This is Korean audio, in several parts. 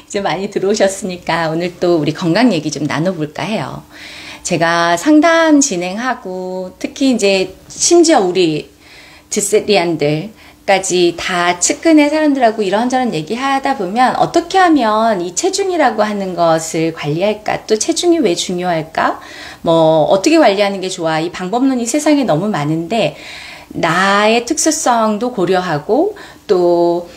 이제 많이 들어오셨으니까 오늘 또 우리 건강 얘기 좀 나눠볼까 해요. 제가 상담 진행하고 특히 이제 심지어 우리 드세리안들까지 다 측근의 사람들하고 이런저런 얘기하다 보면 어떻게 하면 이 체중이라고 하는 것을 관리할까? 또 체중이 왜 중요할까? 뭐 어떻게 관리하는 게 좋아? 이 방법론이 세상에 너무 많은데 나의 특수성도 고려하고 또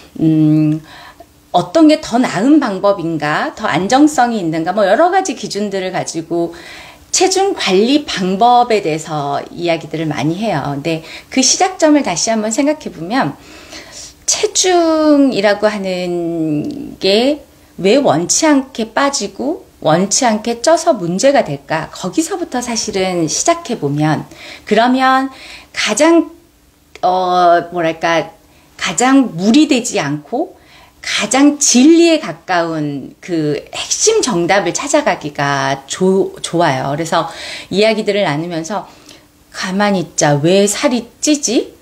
어떤 게 더 나은 방법인가? 더 안정성이 있는가? 뭐 여러 가지 기준들을 가지고 체중 관리 방법에 대해서 이야기들을 많이 해요. 근데 그 시작점을 다시 한번 생각해 보면 체중이라고 하는 게 왜 원치 않게 빠지고 원치 않게 쪄서 문제가 될까? 거기서부터 사실은 시작해 보면 그러면 가장 가장 무리되지 않고 가장 진리에 가까운 그 핵심 정답을 찾아가기가 좋아요. 그래서 이야기들을 나누면서 가만히 있자. 왜 살이 찌지?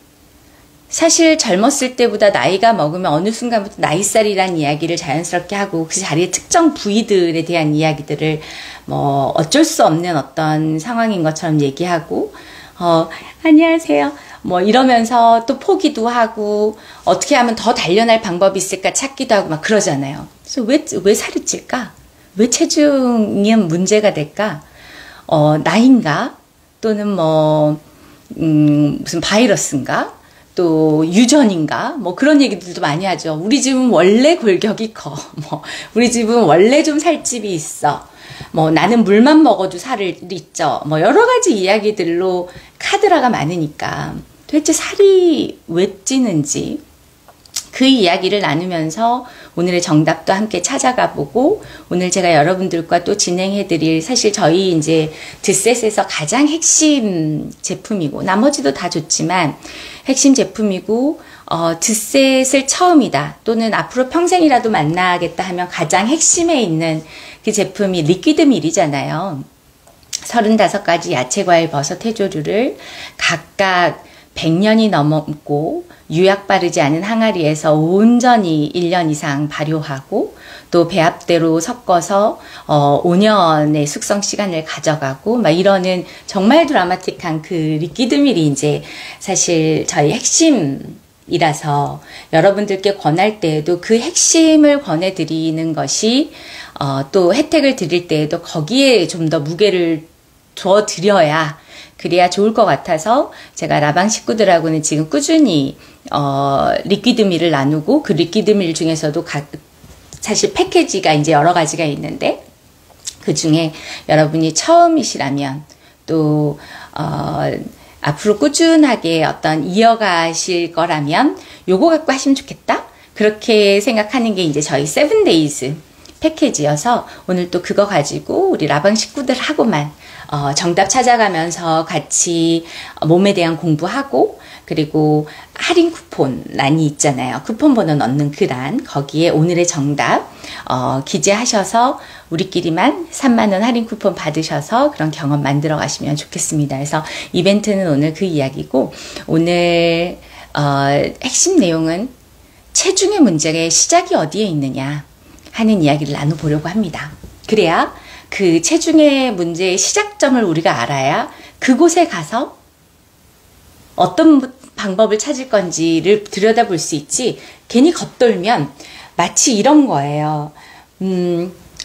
사실 젊었을 때보다 나이가 먹으면 어느 순간부터 나이살이란 이야기를 자연스럽게 하고 그 자리에 특정 부위들에 대한 이야기들을 뭐 어쩔 수 없는 어떤 상황인 것처럼 얘기하고 안녕하세요. 뭐 이러면서 또 포기도 하고 어떻게 하면 더 단련할 방법이 있을까 찾기도 하고 막 그러잖아요. 그래서 왜 살이 찔까? 왜 체중이 문제가 될까? 나이인가? 또는 뭐 무슨 바이러스인가? 또 유전인가? 뭐 그런 얘기들도 많이 하죠. 우리 집은 원래 골격이 커. 뭐 우리 집은 원래 좀 살집이 있어. 뭐 나는 물만 먹어도 살이 쪄. 뭐 여러 가지 이야기들로 카드라가 많으니까 도대체 살이 왜 찌는지 그 이야기를 나누면서 오늘의 정답도 함께 찾아가 보고 오늘 제가 여러분들과 또 진행해 드릴 사실 저희 이제 드셋에서 가장 핵심 제품이고 나머지도 다 좋지만 핵심 제품이고 드셋을 처음이다 또는 앞으로 평생이라도 만나겠다 하면 가장 핵심에 있는 그 제품이 리퀴드 밀이잖아요. 35가지 야채, 과일, 버섯, 해조류를 각각 100년이 넘었고 유약 바르지 않은 항아리에서 온전히 1년 이상 발효하고 또 배합대로 섞어서 5년의 숙성 시간을 가져가고 막 이러는 정말 드라마틱한 그 리퀴드밀이 이제 사실 저희 핵심이라서 여러분들께 권할 때에도 그 핵심을 권해드리는 것이 또 혜택을 드릴 때에도 거기에 좀 더 무게를 줘 드려야 그래야 좋을 것 같아서 제가 라방 식구들하고는 지금 꾸준히 리퀴드밀을 나누고 그 리퀴드밀 중에서도 사실 패키지가 이제 여러 가지가 있는데 그 중에 여러분이 처음이시라면 또 앞으로 꾸준하게 어떤 이어가실 거라면 요거 갖고 하시면 좋겠다 그렇게 생각하는 게 이제 저희 7days 패키지여서 오늘 또 그거 가지고 우리 라방 식구들하고만 정답 찾아가면서 같이 몸에 대한 공부하고 그리고 할인 쿠폰란이 있잖아요. 쿠폰 번호 넣는 그 란 거기에 오늘의 정답 기재하셔서 우리끼리만 3만원 할인 쿠폰 받으셔서 그런 경험 만들어 가시면 좋겠습니다. 그래서 이벤트는 오늘 그 이야기고 오늘 핵심 내용은 체중의 문제의 시작이 어디에 있느냐 하는 이야기를 나눠보려고 합니다. 그래야 그 체중의 문제의 시작점을 우리가 알아야 그곳에 가서 어떤 방법을 찾을 건지를 들여다볼 수 있지 괜히 겉돌면 마치 이런 거예요.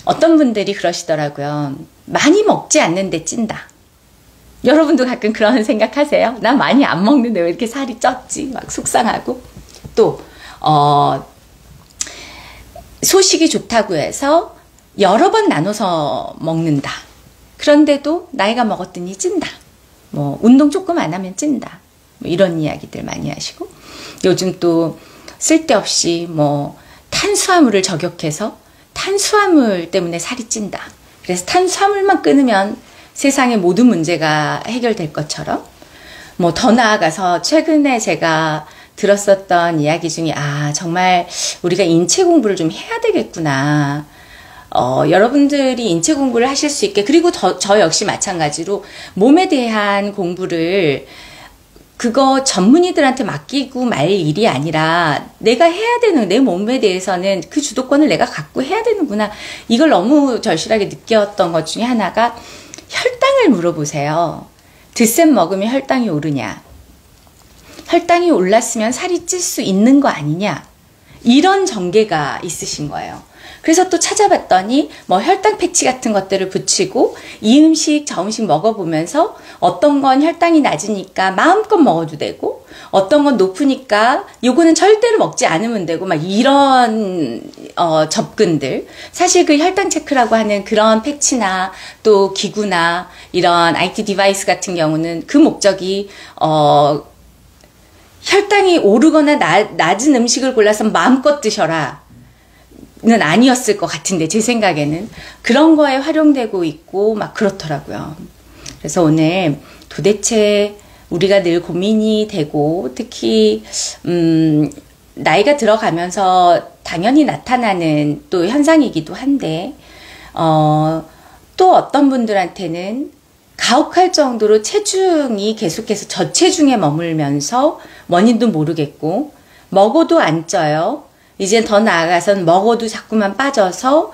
어떤 분들이 그러시더라고요. 많이 먹지 않는데 찐다. 여러분도 가끔 그런 생각하세요? 난 많이 안 먹는데 왜 이렇게 살이 쪘지? 막 속상하고 또 소식이 좋다고 해서 여러 번 나눠서 먹는다. 그런데도 나이가 먹었더니 찐다. 뭐 운동 조금 안 하면 찐다. 뭐 이런 이야기들 많이 하시고 요즘 또 쓸데없이 뭐 탄수화물을 저격해서 탄수화물 때문에 살이 찐다. 그래서 탄수화물만 끊으면 세상의 모든 문제가 해결될 것처럼 뭐 더 나아가서 최근에 제가 들었었던 이야기 중에 정말 우리가 인체 공부를 좀 해야 되겠구나. 여러분들이 인체 공부를 하실 수 있게 그리고 저 역시 마찬가지로 몸에 대한 공부를 그거 전문의들한테 맡기고 말 일이 아니라 내가 해야 되는, 내 몸에 대해서는 그 주도권을 내가 갖고 해야 되는구나. 이걸 너무 절실하게 느꼈던 것 중에 하나가 혈당을 물어보세요. 드센 먹으면 혈당이 오르냐? 혈당이 올랐으면 살이 찔 수 있는 거 아니냐? 이런 전개가 있으신 거예요. 그래서 또 찾아봤더니 뭐 혈당 패치 같은 것들을 붙이고 이 음식 저 음식 먹어보면서 어떤 건 혈당이 낮으니까 마음껏 먹어도 되고 어떤 건 높으니까 요거는 절대로 먹지 않으면 되고 막 이런 접근들. 사실 그 혈당 체크라고 하는 그런 패치나 또 기구나 이런 IT 디바이스 같은 경우는 그 목적이 혈당이 오르거나 낮은 음식을 골라서 마음껏 드셔라 는 아니었을 것 같은데, 제 생각에는 그런 거에 활용되고 있고 막 그렇더라고요. 그래서 오늘 도대체 우리가 늘 고민이 되고, 특히 나이가 들어가면서 당연히 나타나는 또 현상이기도 한데, 또 어떤 분들한테는 가혹할 정도로 체중이 계속해서 저체중에 머물면서 원인도 모르겠고 먹어도 안 쪄요. 이제 더 나아가선 먹어도 자꾸만 빠져서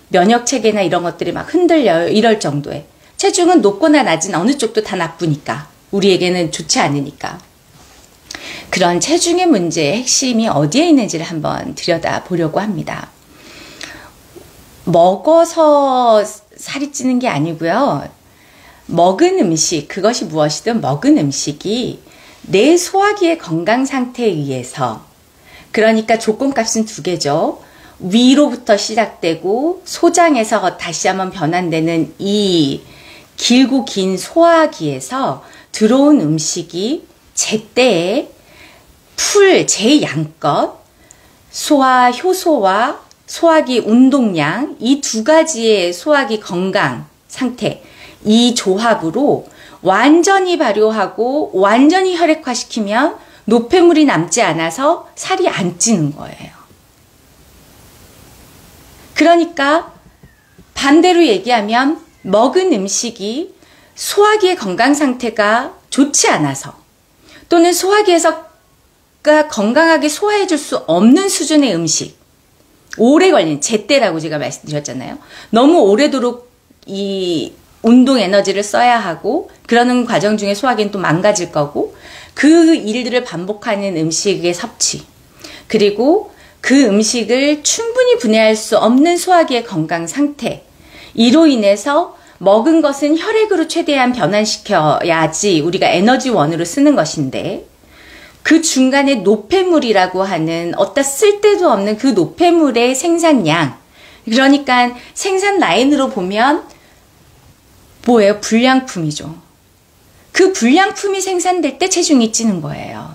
면역체계나 이런 것들이 막 흔들려요. 이럴 정도에. 체중은 높거나 낮은 어느 쪽도 다 나쁘니까. 우리에게는 좋지 않으니까. 그런 체중의 문제의 핵심이 어디에 있는지를 한번 들여다보려고 합니다. 먹어서 살이 찌는 게 아니고요. 먹은 음식, 그것이 무엇이든 먹은 음식이 내 소화기의 건강 상태에 의해서, 그러니까 조건값은 두 개죠. 위로부터 시작되고 소장에서 다시 한번 변환되는 이 길고 긴 소화기에서 들어온 음식이 제때에 제 양껏 소화 효소와 소화기 운동량, 이 두 가지의 소화기 건강 상태, 이 조합으로 완전히 발효하고 완전히 혈액화시키면 노폐물이 남지 않아서 살이 안 찌는 거예요. 그러니까 반대로 얘기하면 먹은 음식이 소화기의 건강 상태가 좋지 않아서, 또는 소화기에서 건강하게 소화해 줄 수 없는 수준의 음식, 오래 걸린, 제때라고 제가 말씀드렸잖아요. 너무 오래도록 이 운동 에너지를 써야 하고 그러는 과정 중에 소화기는 또 망가질 거고, 그 일들을 반복하는 음식의 섭취, 그리고 그 음식을 충분히 분해할 수 없는 소화기의 건강 상태, 이로 인해서 먹은 것은 혈액으로 최대한 변환시켜야지 우리가 에너지원으로 쓰는 것인데, 그 중간에 노폐물이라고 하는 어디다 쓸데도 없는 그 노폐물의 생산량, 그러니까 생산 라인으로 보면 뭐예요? 불량품이죠. 그 불량품이 생산될 때 체중이 찌는 거예요.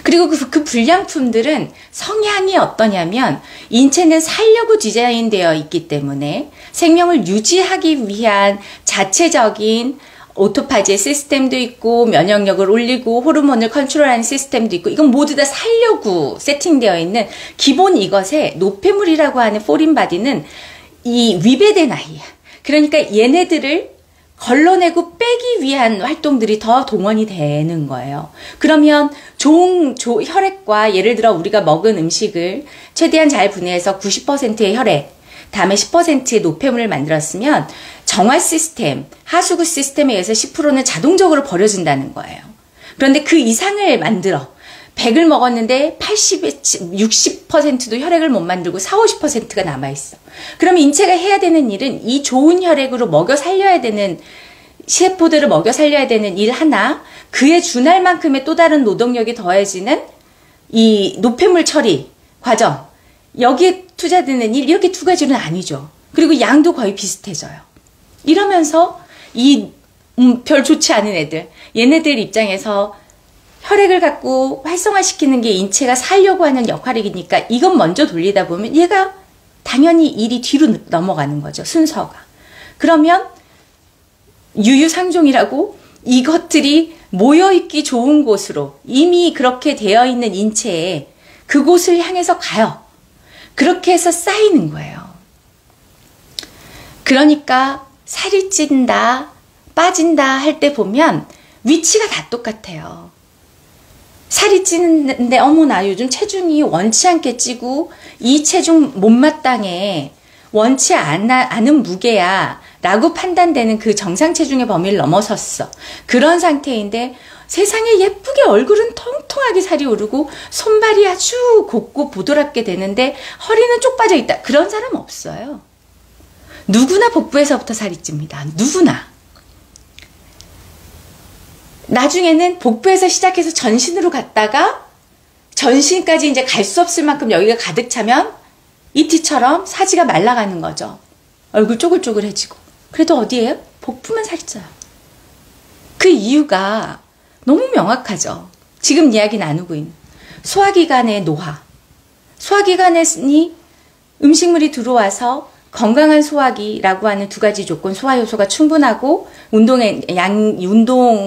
그리고 그 불량품들은 성향이 어떠냐면, 인체는 살려고 디자인되어 있기 때문에 생명을 유지하기 위한 자체적인 오토파지 시스템도 있고 면역력을 올리고 호르몬을 컨트롤하는 시스템도 있고, 이건 모두 다 살려고 세팅되어 있는 기본 이것에 노폐물이라고 하는 포린바디는 이 위배된 아이야. 그러니까 얘네들을 걸러내고 빼기 위한 활동들이 더 동원이 되는 거예요. 그러면 좋은 혈액과, 예를 들어 우리가 먹은 음식을 최대한 잘 분해해서 90%의 혈액, 다음에 10%의 노폐물을 만들었으면 정화 시스템, 하수구 시스템에 의해서 10%는 자동적으로 버려진다는 거예요. 그런데 그 이상을 만들어 100을 먹었는데 60%도 혈액을 못 만들고 50%가 남아있어. 그럼 인체가 해야 되는 일은 이 좋은 혈액으로 먹여 살려야 되는, 세포들을 먹여 살려야 되는 일 하나, 그에 준할 만큼의 또 다른 노동력이 더해지는 이 노폐물 처리 과정, 여기에 투자되는 일, 이렇게 두 가지는 아니죠. 그리고 양도 거의 비슷해져요. 이러면서 이 별 좋지 않은 애들, 얘네들 입장에서 혈액을 갖고 활성화시키는 게 인체가 살려고 하는 역할이니까 이건 먼저 돌리다 보면 얘가 당연히 일이 뒤로 넘어가는 거죠. 순서가. 그러면 유유상종이라고 이것들이 모여있기 좋은 곳으로, 이미 그렇게 되어 있는 인체에 그곳을 향해서 가요. 그렇게 해서 쌓이는 거예요. 그러니까 살이 찐다, 빠진다 할 때 보면 위치가 다 똑같아요. 살이 찌는데 어머나 요즘 체중이 원치 않게 찌고 이 체중 못마땅해 원치 않은 무게야 라고 판단되는 그 정상 체중의 범위를 넘어섰어. 그런 상태인데 세상에 예쁘게 얼굴은 통통하게 살이 오르고 손발이 아주 곱고 보드랍게 되는데 허리는 쪽 빠져 있다. 그런 사람 없어요. 누구나 복부에서부터 살이 찝니다. 누구나. 나중에는 복부에서 시작해서 전신으로 갔다가 전신까지 이제 갈 수 없을 만큼 여기가 가득 차면 이티처럼 사지가 말라가는 거죠. 얼굴 쪼글쪼글해지고. 그래도 어디예요? 복부만 살이 쪄요. 그 이유가 너무 명확하죠. 지금 이야기 나누고 있는 소화기관의 노화. 소화기관이 음식물이 들어와서 건강한 소화기라고 하는 두 가지 조건, 소화 요소가 충분하고 운동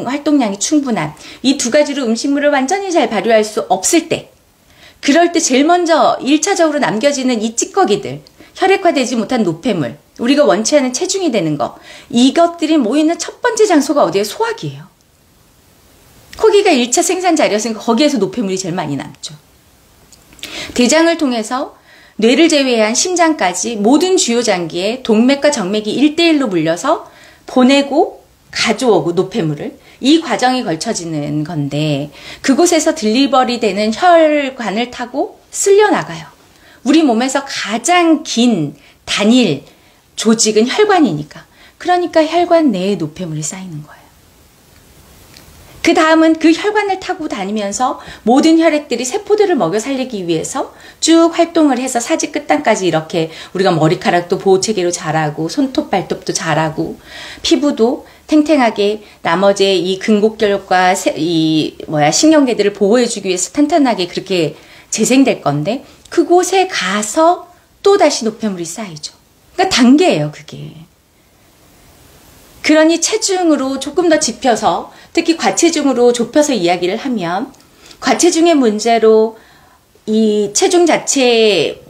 활동량이 충분한 이 두 가지로 음식물을 완전히 잘 발효할 수 없을 때, 그럴 때 제일 먼저 1차적으로 남겨지는 이 찌꺼기들, 혈액화되지 못한 노폐물, 우리가 원치 않은 체중이 되는 거, 이것들이 모이는 첫 번째 장소가 어디예요? 소화기예요. 거기가 1차 생산 자리였으니까 거기에서 노폐물이 제일 많이 남죠. 대장을 통해서 뇌를 제외한 심장까지 모든 주요 장기에 동맥과 정맥이 1대1로 물려서 보내고 가져오고 노폐물을, 이 과정이 걸쳐지는 건데 그곳에서 딜리버리 되는 혈관을 타고 쓸려나가요. 우리 몸에서 가장 긴 단일 조직은 혈관이니까. 그러니까 혈관 내에 노폐물이 쌓이는 거예요. 그 다음은 그 혈관을 타고 다니면서 모든 혈액들이 세포들을 먹여 살리기 위해서 쭉 활동을 해서 사지 끝단까지 이렇게 우리가 머리카락도 보호체계로 자라고 손톱 발톱도 자라고 피부도 탱탱하게 나머지 이 근곡결과 신경계들을 보호해주기 위해서 탄탄하게 그렇게 재생될 건데 그곳에 가서 또 다시 노폐물이 쌓이죠. 그러니까 단계예요, 그게. 그러니 체중으로 조금 더 짚혀서 특히 과체중으로 좁혀서 이야기를 하면 과체중의 문제로 이 체중 자체에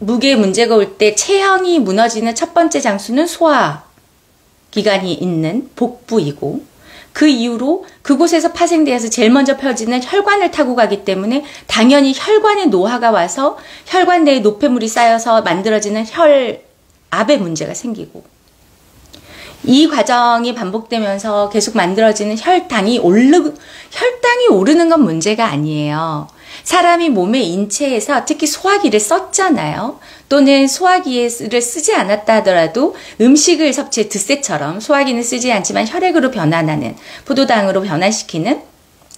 무게 문제가 올 때 체형이 무너지는 첫 번째 장소는 소화기관이 있는 복부이고 그 이후로 그곳에서 파생되어서 제일 먼저 펴지는 혈관을 타고 가기 때문에 당연히 혈관에 노화가 와서 혈관 내에 노폐물이 쌓여서 만들어지는 혈압의 문제가 생기고 이 과정이 반복되면서 계속 만들어지는 혈당이 오르는 건 문제가 아니에요. 사람이 몸의 인체에서 특히 소화기를 썼잖아요. 또는 소화기를 쓰지 않았다 하더라도 음식을 섭취해 드세처럼 소화기는 쓰지 않지만 혈액으로 변환하는, 포도당으로 변환시키는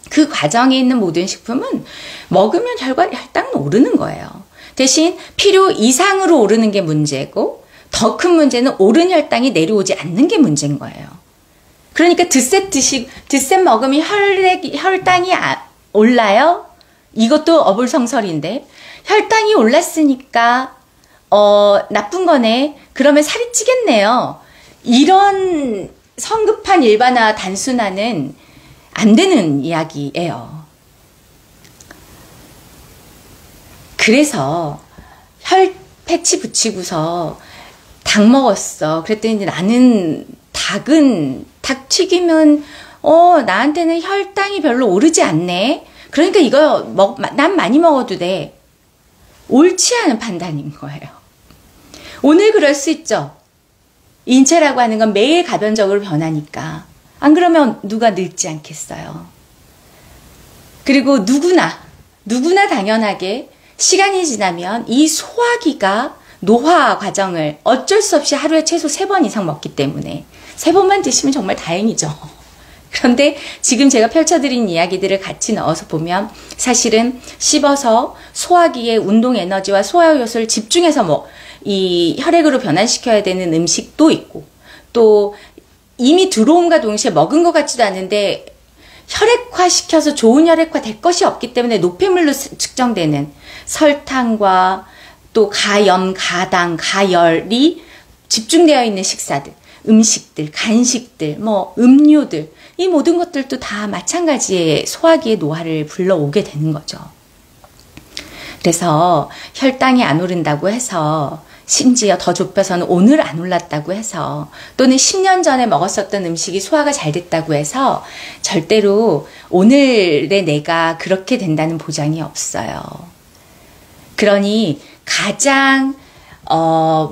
그 과정에 있는 모든 식품은 먹으면 혈당은 오르는 거예요. 대신 필요 이상으로 오르는 게 문제고 더 큰 문제는 오른 혈당이 내려오지 않는 게 문제인 거예요. 그러니까 드셋 먹으면 혈당이 올라요? 이것도 어불성설인데 혈당이 올랐으니까 나쁜 거네. 그러면 살이 찌겠네요. 이런 성급한 일반화 단순화는 안 되는 이야기예요. 그래서 혈 패치 붙이고서 닭 먹었어. 그랬더니 나는 닭 튀기면 나한테는 혈당이 별로 오르지 않네. 그러니까 이거 난 많이 먹어도 돼. 옳지 않은 판단인 거예요. 오늘 그럴 수 있죠. 인체라고 하는 건 매일 가변적으로 변하니까. 안 그러면 누가 늙지 않겠어요. 그리고 누구나 당연하게 시간이 지나면 이 소화기가 노화 과정을 어쩔 수 없이 하루에 최소 3번 이상 먹기 때문에 3번만 드시면 정말 다행이죠. 그런데 지금 제가 펼쳐드린 이야기들을 같이 넣어서 보면 사실은 씹어서 소화기의 운동 에너지와 소화 요소를 집중해서 이 혈액으로 변환시켜야 되는 음식도 있고 또 이미 들어옴과 동시에 먹은 것 같지도 않은데 혈액화시켜서 좋은 혈액화 될 것이 없기 때문에 노폐물로 측정되는 설탕과 또 가염, 가당, 가열이 집중되어 있는 식사들, 음식들, 간식들, 음료들, 이 모든 것들도 다 마찬가지의 소화기의 노화를 불러오게 되는 거죠. 그래서 혈당이 안 오른다고 해서, 심지어 더 좁혀서는 오늘 안 올랐다고 해서, 또는 10년 전에 먹었었던 음식이 소화가 잘 됐다고 해서 절대로 오늘의 내가 그렇게 된다는 보장이 없어요. 그러니 가장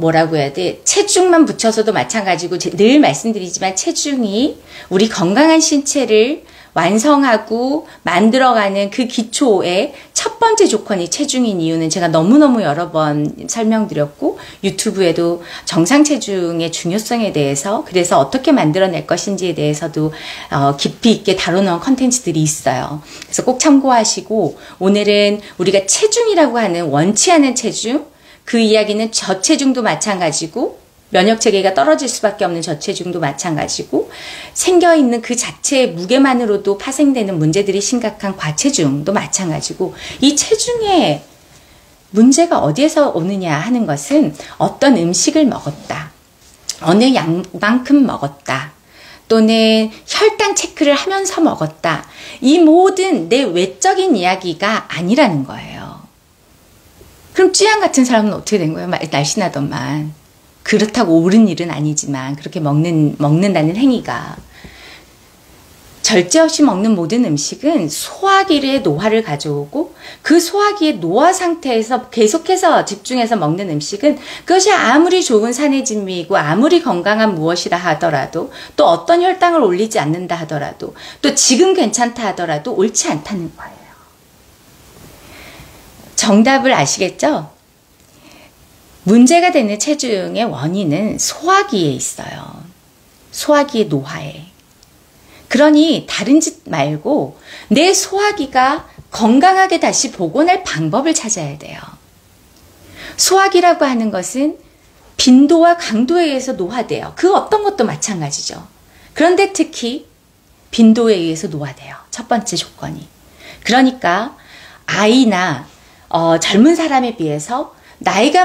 뭐라고 해야 돼? 체중만 붙여서도 마찬가지고, 늘 말씀드리지만 체중이 우리 건강한 신체를 완성하고 만들어가는 그 기초의 첫 번째 조건이 체중인 이유는 제가 너무너무 여러 번 설명드렸고, 유튜브에도 정상 체중의 중요성에 대해서, 그래서 어떻게 만들어낼 것인지에 대해서도 깊이 있게 다뤄놓은 컨텐츠들이 있어요. 그래서 꼭 참고하시고, 오늘은 우리가 체중이라고 하는 원치 않은 체중, 그 이야기는 저체중도 마찬가지고, 면역체계가 떨어질 수밖에 없는 저체중도 마찬가지고, 생겨있는 그 자체의 무게만으로도 파생되는 문제들이 심각한 과체중도 마찬가지고, 이 체중의 문제가 어디에서 오느냐 하는 것은 어떤 음식을 먹었다, 어느 양만큼 먹었다, 또는 혈당 체크를 하면서 먹었다, 이 모든 내 외적인 이야기가 아니라는 거예요. 그럼 쯔양 같은 사람은 어떻게 된 거예요? 날씬하더만. 그렇다고 옳은 일은 아니지만 그렇게 먹는다는 행위가, 절제 없이 먹는 모든 음식은 소화기의 노화를 가져오고, 그 소화기의 노화 상태에서 계속해서 집중해서 먹는 음식은 그것이 아무리 좋은 산해진미이고 아무리 건강한 무엇이라 하더라도, 또 어떤 혈당을 올리지 않는다 하더라도, 또 지금 괜찮다 하더라도 옳지 않다는 거예요. 정답을 아시겠죠? 문제가 되는 체중의 원인은 소화기에 있어요. 소화기의 노화에. 그러니 다른 짓 말고 내 소화기가 건강하게 다시 복원할 방법을 찾아야 돼요. 소화기라고 하는 것은 빈도와 강도에 의해서 노화돼요. 그 어떤 것도 마찬가지죠. 그런데 특히 빈도에 의해서 노화돼요. 첫 번째 조건이. 그러니까 아이나 젊은 사람에 비해서 나이가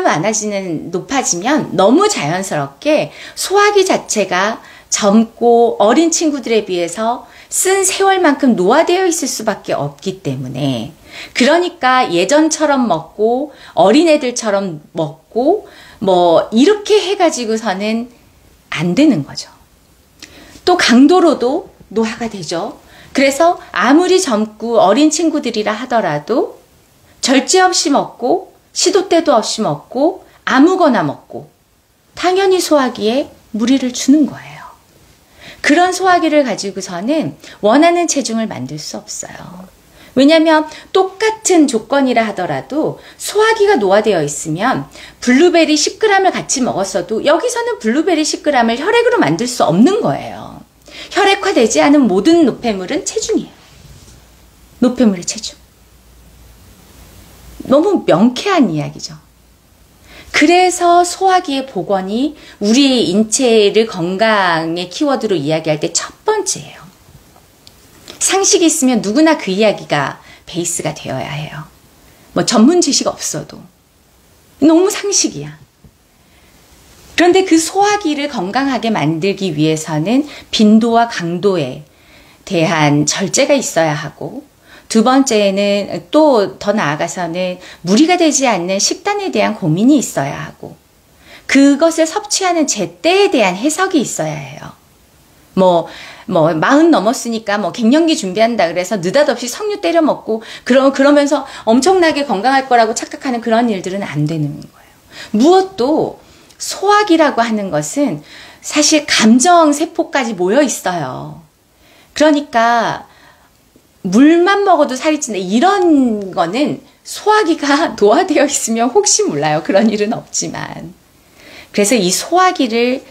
높아지면 너무 자연스럽게 소화기 자체가 젊고 어린 친구들에 비해서 쓴 세월만큼 노화되어 있을 수밖에 없기 때문에, 그러니까 예전처럼 먹고 어린애들처럼 먹고 뭐 이렇게 해가지고서는 안 되는 거죠. 또 강도로도 노화가 되죠. 그래서 아무리 젊고 어린 친구들이라 하더라도 절제 없이 먹고 시도 때도 없이 먹고 아무거나 먹고 당연히 소화기에 무리를 주는 거예요. 그런 소화기를 가지고서는 원하는 체중을 만들 수 없어요. 왜냐하면 똑같은 조건이라 하더라도 소화기가 노화되어 있으면 블루베리 10g을 같이 먹었어도 여기서는 블루베리 10g을 혈액으로 만들 수 없는 거예요. 혈액화되지 않은 모든 노폐물은 체중이에요. 노폐물의 체중. 너무 명쾌한 이야기죠. 그래서 소화기의 복원이 우리의 인체를 건강의 키워드로 이야기할 때 첫 번째예요. 상식이 있으면 누구나 그 이야기가 베이스가 되어야 해요. 뭐 전문 지식 없어도. 너무 상식이야. 그런데 그 소화기를 건강하게 만들기 위해서는 빈도와 강도에 대한 절제가 있어야 하고, 두 번째는 또 더 나아가서는 무리가 되지 않는 식단에 대한 고민이 있어야 하고, 그것을 섭취하는 제때에 대한 해석이 있어야 해요. 뭐 40 넘었으니까 갱년기 준비한다 그래서 느닷없이 석류 때려 먹고 그러면서 엄청나게 건강할 거라고 착각하는 그런 일들은 안 되는 거예요. 무엇도 소화기라고 하는 것은 사실 감정 세포까지 모여 있어요. 그러니까 물만 먹어도 살이 찐다, 이런 거는 소화기가 노화되어 있으면 혹시 몰라요. 그런 일은 없지만. 그래서 이 소화기를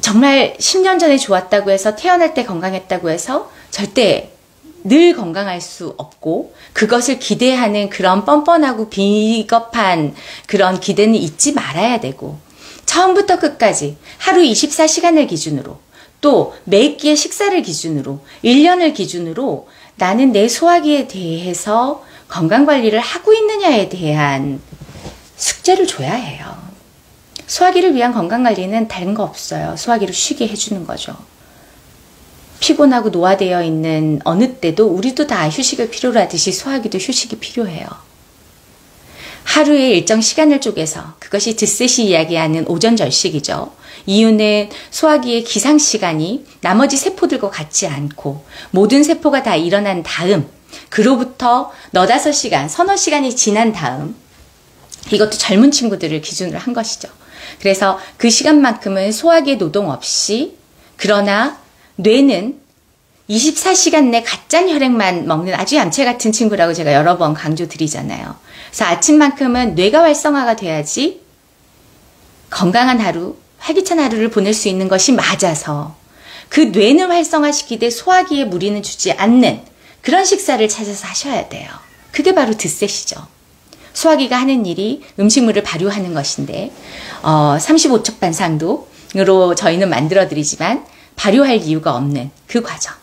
정말 10년 전에 좋았다고 해서, 태어날 때 건강했다고 해서 절대 늘 건강할 수 없고, 그것을 기대하는 그런 뻔뻔하고 비겁한 그런 기대는 잊지 말아야 되고, 처음부터 끝까지 하루 24시간을 기준으로, 또 매끼의 식사를 기준으로, 1년을 기준으로 나는 내 소화기에 대해서 건강관리를 하고 있느냐에 대한 숙제를 줘야 해요. 소화기를 위한 건강관리는 다른 거 없어요. 소화기를 쉬게 해주는 거죠. 피곤하고 노화되어 있는 어느 때도 우리도 다 휴식을 필요로 하듯이 소화기도 휴식이 필요해요. 하루의 일정 시간을 쪼개서 그것이 드셋이 이야기하는 오전 절식이죠. 이유는 소화기의 기상 시간이 나머지 세포들과 같지 않고 모든 세포가 다 일어난 다음 그로부터 너다섯 시간, 서너 시간이 지난 다음 이것도 젊은 친구들을 기준으로 한 것이죠. 그래서 그 시간만큼은 소화기의 노동 없이 그러나 뇌는 24시간 내 가짠 혈액만 먹는 아주 얌체 같은 친구라고 제가 여러 번 강조드리잖아요. 그래서 아침만큼은 뇌가 활성화가 돼야지 건강한 하루, 활기찬 하루를 보낼 수 있는 것이 맞아서 그 뇌는 활성화시키되 소화기에 무리는 주지 않는 그런 식사를 찾아서 하셔야 돼요. 그게 바로 드셋이죠. 소화기가 하는 일이 음식물을 발효하는 것인데 35척 반상도로 저희는 만들어드리지만 발효할 이유가 없는 그 과정.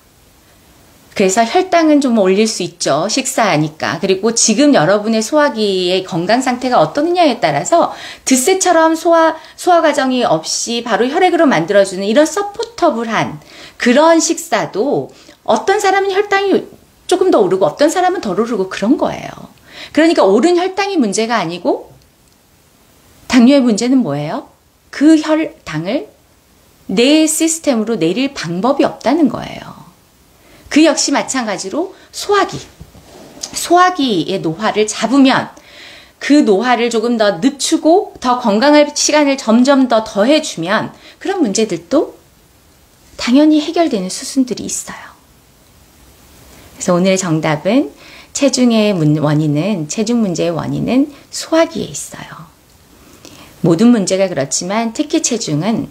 그래서 혈당은 좀 올릴 수 있죠. 식사하니까. 그리고 지금 여러분의 소화기의 건강 상태가 어떠느냐에 따라서 드셋처럼 소화 과정이 없이 바로 혈액으로 만들어주는 이런 서포터블한 그런 식사도 어떤 사람은 혈당이 조금 더 오르고 어떤 사람은 덜 오르고 그런 거예요. 그러니까 오른 혈당이 문제가 아니고 당뇨의 문제는 뭐예요? 그 혈당을 내 시스템으로 내릴 방법이 없다는 거예요. 그 역시 마찬가지로 소화기의 노화를 잡으면 그 노화를 조금 더 늦추고 더 건강할 시간을 점점 더 더해주면 그런 문제들도 당연히 해결되는 수순들이 있어요. 그래서 오늘의 정답은 체중 문제의 원인은 소화기에 있어요. 모든 문제가 그렇지만 특히 체중은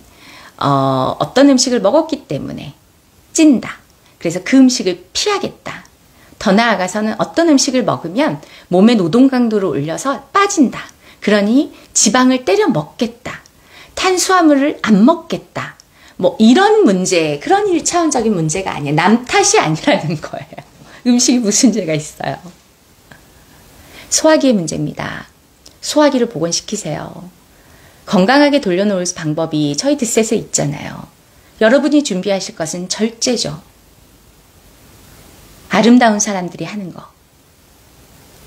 어떤 음식을 먹었기 때문에 찐다. 그래서 그 음식을 피하겠다. 더 나아가서는 어떤 음식을 먹으면 몸의 노동 강도를 올려서 빠진다. 그러니 지방을 때려 먹겠다. 탄수화물을 안 먹겠다. 뭐 이런 문제, 그런 1차원적인 문제가 아니에요. 남 탓이 아니라는 거예요. 음식이 무슨 죄가 있어요. 소화기의 문제입니다. 소화기를 복원시키세요. 건강하게 돌려놓을 방법이 저희 드셋에 있잖아요. 여러분이 준비하실 것은 절제죠. 아름다운 사람들이 하는 거.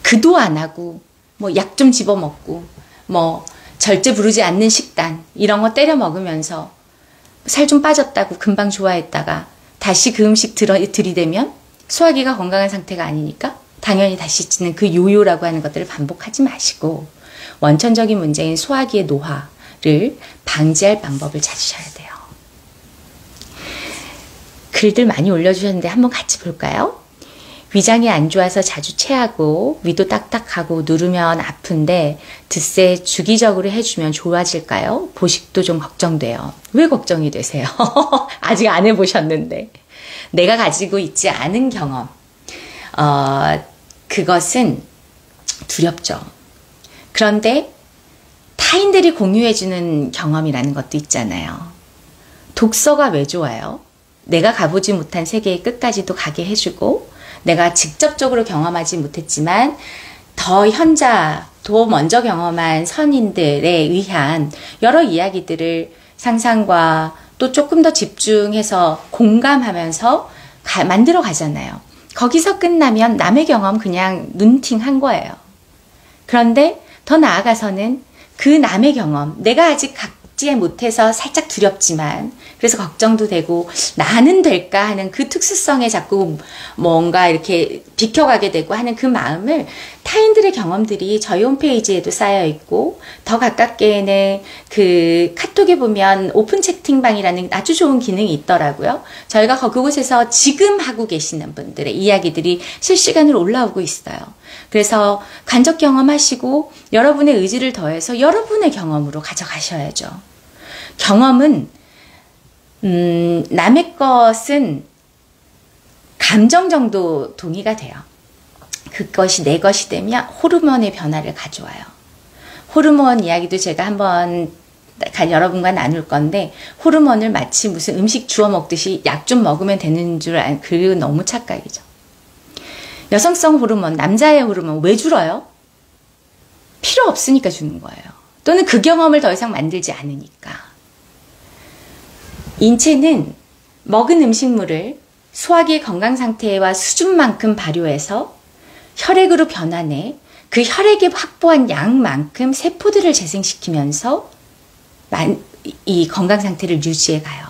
그도 안 하고 뭐 약 좀 집어먹고 뭐 절제 부르지 않는 식단 이런 거 때려 먹으면서 살 좀 빠졌다고 금방 좋아했다가 다시 그 음식 들이대면 소화기가 건강한 상태가 아니니까 당연히 다시 찌는 그 요요라고 하는 것들을 반복하지 마시고 원천적인 문제인 소화기의 노화를 방지할 방법을 찾으셔야 돼요. 글들 많이 올려주셨는데 한번 같이 볼까요? 위장이 안 좋아서 자주 체하고 위도 딱딱하고 누르면 아픈데 드셋 주기적으로 해주면 좋아질까요? 보식도 좀 걱정돼요. 왜 걱정이 되세요? 아직 안 해보셨는데. 내가 가지고 있지 않은 경험. 그것은 두렵죠. 그런데 타인들이 공유해주는 경험이라는 것도 있잖아요. 독서가 왜 좋아요? 내가 가보지 못한 세계의 끝까지도 가게 해주고 내가 직접적으로 경험하지 못했지만 더 먼저 경험한 선인들에 의한 여러 이야기들을 상상과 또 조금 더 집중해서 공감하면서 만들어 가잖아요. 거기서 끝나면 남의 경험 그냥 눈팅한 거예요. 그런데 더 나아가서는 그 남의 경험, 내가 아직 갖지 못해서 살짝 두렵지만 그래서 걱정도 되고 나는 될까 하는 그 특수성에 자꾸 뭔가 이렇게 비켜가게 되고 하는 그 마음을 타인들의 경험들이 저희 홈페이지에도 쌓여 있고 더 가깝게는 그 카톡에 보면 오픈 채팅방이라는 아주 좋은 기능이 있더라고요. 저희가 그곳에서 지금 하고 계시는 분들의 이야기들이 실시간으로 올라오고 있어요. 그래서 간접 경험하시고 여러분의 의지를 더해서 여러분의 경험으로 가져가셔야죠. 경험은 남의 것은 감정 정도 동의가 돼요. 그것이 내 것이 되면 호르몬의 변화를 가져와요. 호르몬 이야기도 제가 한번 여러분과 나눌 건데 호르몬을 마치 무슨 음식 주워 먹듯이 약 좀 먹으면 되는 줄 아는 그 너무 착각이죠. 여성성 호르몬, 남자의 호르몬 왜 줄어요? 필요 없으니까 주는 거예요. 또는 그 경험을 더 이상 만들지 않으니까. 인체는 먹은 음식물을 소화기의 건강 상태와 수준만큼 발효해서 혈액으로 변환해 그 혈액이 확보한 양만큼 세포들을 재생시키면서 이 건강 상태를 유지해 가요.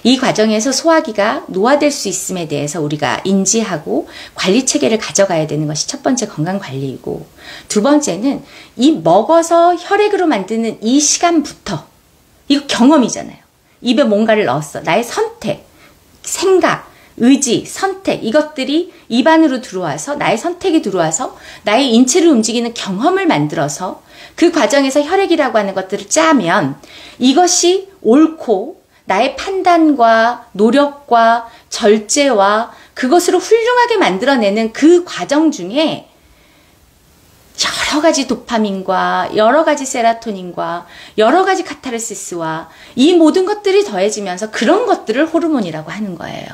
이 과정에서 소화기가 노화될 수 있음에 대해서 우리가 인지하고 관리 체계를 가져가야 되는 것이 첫 번째 건강 관리이고, 두 번째는 이 먹어서 혈액으로 만드는 이 시간부터, 이거 경험이잖아요. 입에 뭔가를 넣었어. 나의 선택, 생각, 의지, 선택, 이것들이 입 안으로 들어와서 나의 선택이 들어와서 나의 인체를 움직이는 경험을 만들어서 그 과정에서 혈액이라고 하는 것들을 짜면 이것이 옳고 나의 판단과 노력과 절제와 그것으로 훌륭하게 만들어내는 그 과정 중에 여러 가지 도파민과 여러 가지 세라토닌과 여러 가지 카타르시스와 이 모든 것들이 더해지면서 그런 것들을 호르몬이라고 하는 거예요.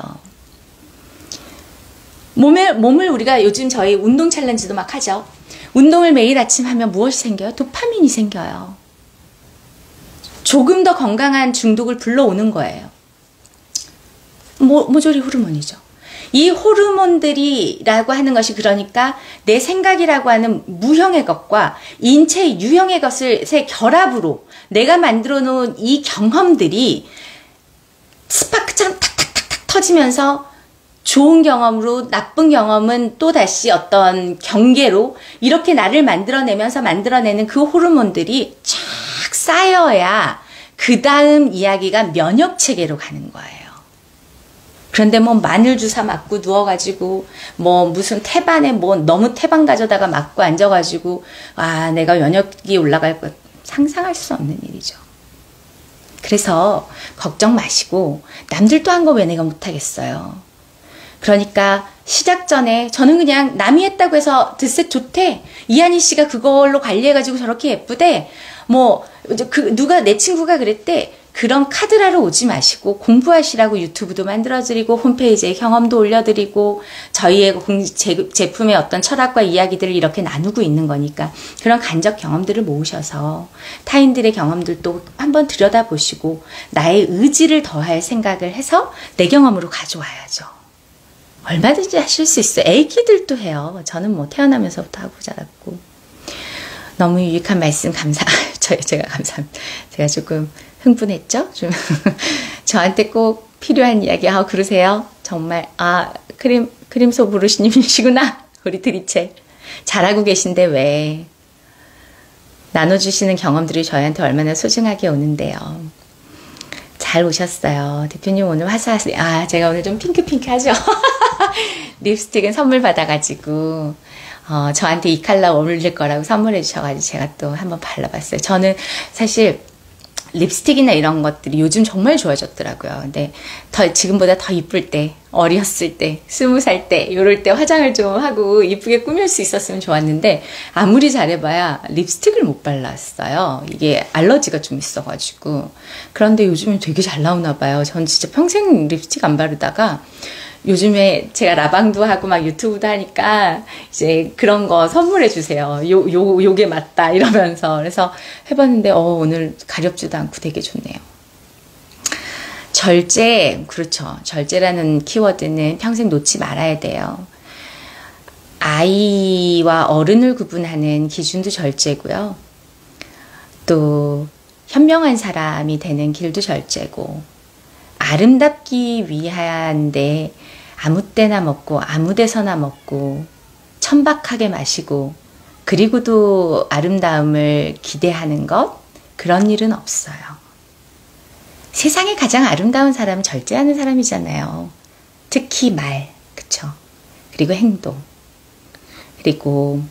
몸을 우리가 요즘 저희 운동 챌린지도 막 하죠. 운동을 매일 아침 하면 무엇이 생겨요? 도파민이 생겨요. 조금 더 건강한 중독을 불러오는 거예요. 모조리 호르몬이죠. 이 호르몬들이라고 하는 것이 그러니까 내 생각이라고 하는 무형의 것과 인체의 유형의 것의 결합으로 내가 만들어 놓은 이 경험들이 스파크처럼 탁탁탁탁 터지면서 좋은 경험으로 나쁜 경험은 또 다시 어떤 경계로 이렇게 나를 만들어내면서 만들어내는 그 호르몬들이 쫙 쌓여야 그 다음 이야기가 면역체계로 가는 거예요. 그런데 뭐 마늘 주사 맞고 누워가지고 뭐 무슨 태반에 뭐 너무 태반 가져다가 맞고 앉아가지고 아 내가 면역이 올라갈 것 상상할 수 없는 일이죠. 그래서 걱정 마시고 남들도 한 거 왜 내가 못하겠어요. 그러니까 시작 전에 저는 그냥 남이 했다고 해서 드셋 좋대. 이한희 씨가 그걸로 관리해가지고 저렇게 예쁘대. 뭐 누가 내 친구가 그랬대. 그런 카드라로 오지 마시고 공부하시라고 유튜브도 만들어드리고 홈페이지에 경험도 올려드리고 저희의 제품의 어떤 철학과 이야기들을 이렇게 나누고 있는 거니까 그런 간접 경험들을 모으셔서 타인들의 경험들도 한번 들여다보시고 나의 의지를 더할 생각을 해서 내 경험으로 가져와야죠. 얼마든지 하실 수 있어요. 애기들도 해요. 저는 뭐 태어나면서부터 하고 자랐고. 너무 유익한 말씀 제가 감사합니다. 제가 조금 흥분했죠? 좀 저한테 꼭 필요한 이야기 그러세요? 정말 크림소 부르시님이시구나. 우리 드리체 잘하고 계신데 왜 나눠주시는 경험들이 저희한테 얼마나 소중하게 오는데요. 잘 오셨어요. 대표님 오늘 화사하세요. 제가 오늘 좀 핑크하죠? 립스틱은 선물 받아가지고 저한테 이 컬러 어울릴 거라고 선물해 주셔가지고 제가 또 한번 발라봤어요. 저는 사실 립스틱이나 이런 것들이 요즘 정말 좋아졌더라고요. 근데 지금보다 더 이쁠 때, 어렸을 때, 20살 때, 이럴 때 화장을 좀 하고 이쁘게 꾸밀 수 있었으면 좋았는데 아무리 잘해봐야 립스틱을 못 발랐어요. 이게 알러지가 좀 있어가지고. 그런데 요즘은 되게 잘 나오나 봐요. 전 진짜 평생 립스틱 안 바르다가 요즘에 제가 라방도 하고 막 유튜브도 하니까 이제 그런 거 선물해 주세요. 요게 맞다 이러면서. 그래서 해봤는데 오늘 가렵지도 않고 되게 좋네요. 절제, 그렇죠. 절제라는 키워드는 평생 놓지 말아야 돼요. 아이와 어른을 구분하는 기준도 절제고요. 또 현명한 사람이 되는 길도 절제고, 아름답기 위한데 아무 때나 먹고 아무 데서나 먹고 천박하게 마시고 그리고도 아름다움을 기대하는 것, 그런 일은 없어요. 세상에 가장 아름다운 사람은 절제하는 사람이잖아요. 특히 말, 그쵸? 그리고 행동. 그리고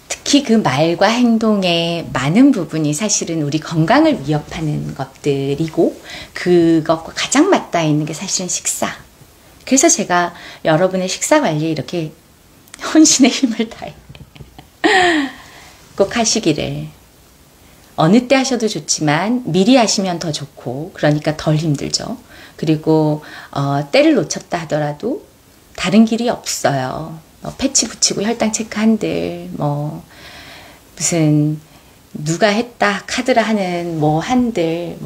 특히 그 말과 행동의 많은 부분이 사실은 우리 건강을 위협하는 것들이고 그것과 가장 맞닿아 있는 게 사실은 식사. 그래서 제가 여러분의 식사 관리에 이렇게 혼신의 힘을 다해 꼭 하시기를. 어느 때 하셔도 좋지만 미리 하시면 더 좋고 그러니까 덜 힘들죠. 그리고 때를 놓쳤다 하더라도 다른 길이 없어요. 패치 붙이고 혈당 체크 한들 무슨 누가 했다 카드라 하는 한들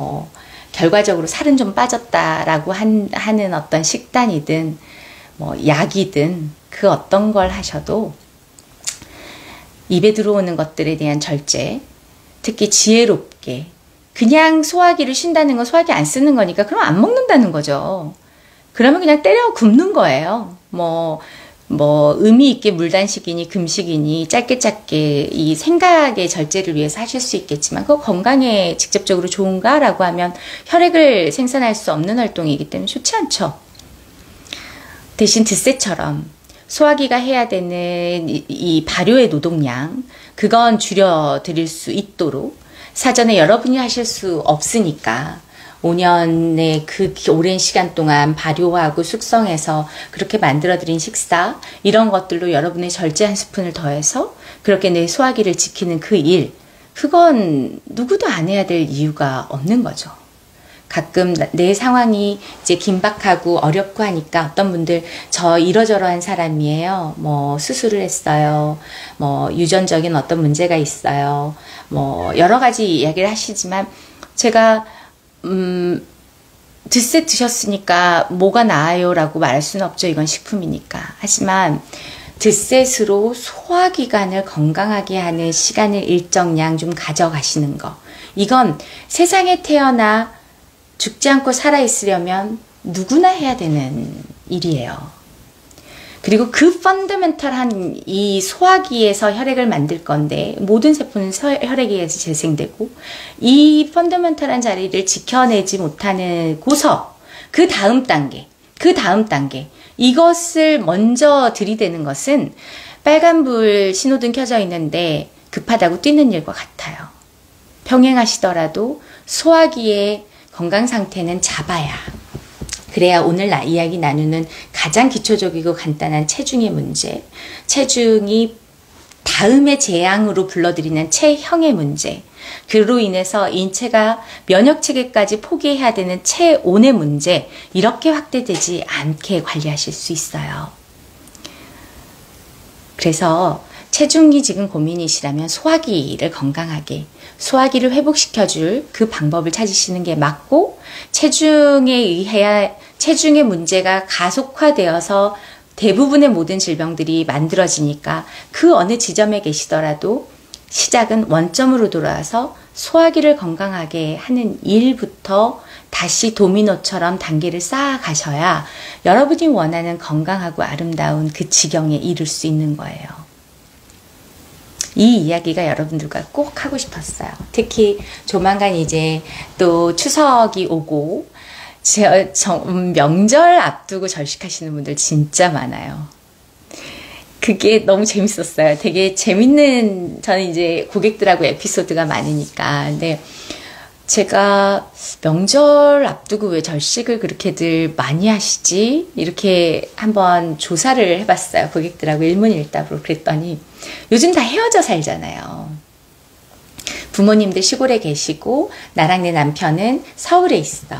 결과적으로 살은 좀 빠졌다라고 하는 어떤 식단이든 약이든 그 어떤 걸 하셔도 입에 들어오는 것들에 대한 절제, 특히 지혜롭게 그냥 소화기를 쉰다는 건 소화기 안 쓰는 거니까 그럼 안 먹는다는 거죠. 그러면 그냥 때려 굽는 거예요. 의미 있게 물단식이니 금식이니 짧게 이 생각의 절제를 위해서 하실 수 있겠지만 그거 건강에 직접적으로 좋은가라고 하면 혈액을 생산할 수 없는 활동이기 때문에 좋지 않죠. 대신 드세처럼 소화기가 해야 되는 이 발효의 노동량 그건 줄여드릴 수 있도록 사전에 여러분이 하실 수 없으니까 5년의 그 오랜 시간 동안 발효하고 숙성해서 그렇게 만들어드린 식사 이런 것들로 여러분의 절제 한 스푼을 더해서 그렇게 내 소화기를 지키는 그 일 그건 누구도 안 해야 될 이유가 없는 거죠. 가끔 내 상황이 이제 긴박하고 어렵고 하니까 어떤 분들 저 이러저러한 사람이에요. 수술을 했어요. 유전적인 어떤 문제가 있어요. 여러 가지 이야기를 하시지만 제가 드세 드셨으니까 뭐가 나아요 라고 말할 수는 없죠. 이건 식품이니까. 하지만 드셋으로 소화기관을 건강하게 하는 시간을 일정량 좀 가져가시는 거. 이건 세상에 태어나 죽지 않고 살아있으려면 누구나 해야 되는 일이에요. 그리고 그 펀더멘털한 이 소화기에서 혈액을 만들 건데 모든 세포는 혈액에서 재생되고 이 펀더멘털한 자리를 지켜내지 못하는 고서 그 다음 단계 이것을 먼저 들이대는 것은 빨간불 신호등 켜져 있는데 급하다고 뛰는 일과 같아요. 병행하시더라도 소화기의 건강 상태는 잡아야 그래야 오늘 이야기 나누는 가장 기초적이고 간단한 체중의 문제, 체중이 다음의 재앙으로 불러들이는 체형의 문제, 그로 인해서 인체가 면역체계까지 포기해야 되는 체온의 문제 이렇게 확대되지 않게 관리하실 수 있어요. 그래서 체중이 지금 고민이시라면 소화기를 건강하게 소화기를 회복시켜줄 그 방법을 찾으시는 게 맞고 체중에 의해야 체중의 문제가 가속화되어서 대부분의 모든 질병들이 만들어지니까 그 어느 지점에 계시더라도 시작은 원점으로 돌아와서 소화기를 건강하게 하는 일부터 다시 도미노처럼 단계를 쌓아가셔야 여러분이 원하는 건강하고 아름다운 그 지경에 이룰 수 있는 거예요. 이 이야기가 여러분들과 꼭 하고 싶었어요. 특히 조만간 이제 또 추석이 오고 명절 앞두고 절식하시는 분들 진짜 많아요. 그게 너무 재밌었어요. 되게 재밌는 저는 이제 고객들하고 에피소드가 많으니까. 근데 제가 명절 앞두고 왜 절식을 그렇게들 많이 하시지? 이렇게 한번 조사를 해봤어요. 고객들하고 일문일답으로 그랬더니 요즘 다 헤어져 살잖아요. 부모님들 시골에 계시고 나랑 내 남편은 서울에 있어.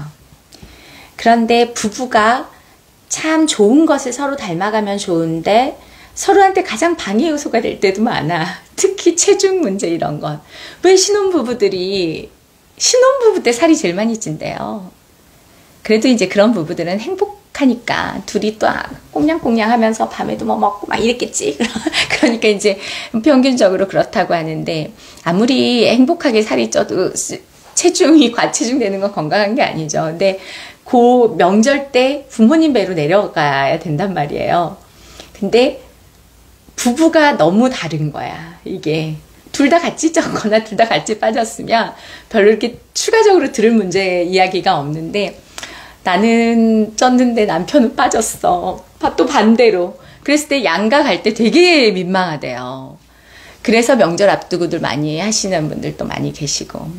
그런데 부부가 참 좋은 것을 서로 닮아가면 좋은데 서로한테 가장 방해 요소가 될 때도 많아. 특히 체중 문제 이런 것. 왜 신혼부부 때 살이 제일 많이 찐대요. 그래도 이제 그런 부부들은 행복하니까 둘이 또 꽁냥꽁냥 하면서 밤에도 먹고 막 이랬겠지. 그러니까 이제 평균적으로 그렇다고 하는데 아무리 행복하게 살이 쪄도 체중이 과체중 되는 건 건강한 게 아니죠. 근데 그 명절 때 부모님 배로 내려가야 된단 말이에요. 근데 부부가 너무 다른 거야. 이게 둘 다 같이 쪘거나 둘 다 같이 빠졌으면 별로 이렇게 추가적으로 들을 문제 이야기가 없는데 나는 쪘는데 남편은 빠졌어. 또 반대로. 그랬을 때 양가 갈 때 되게 민망하대요. 그래서 명절 앞두고들 많이 하시는 분들도 많이 계시고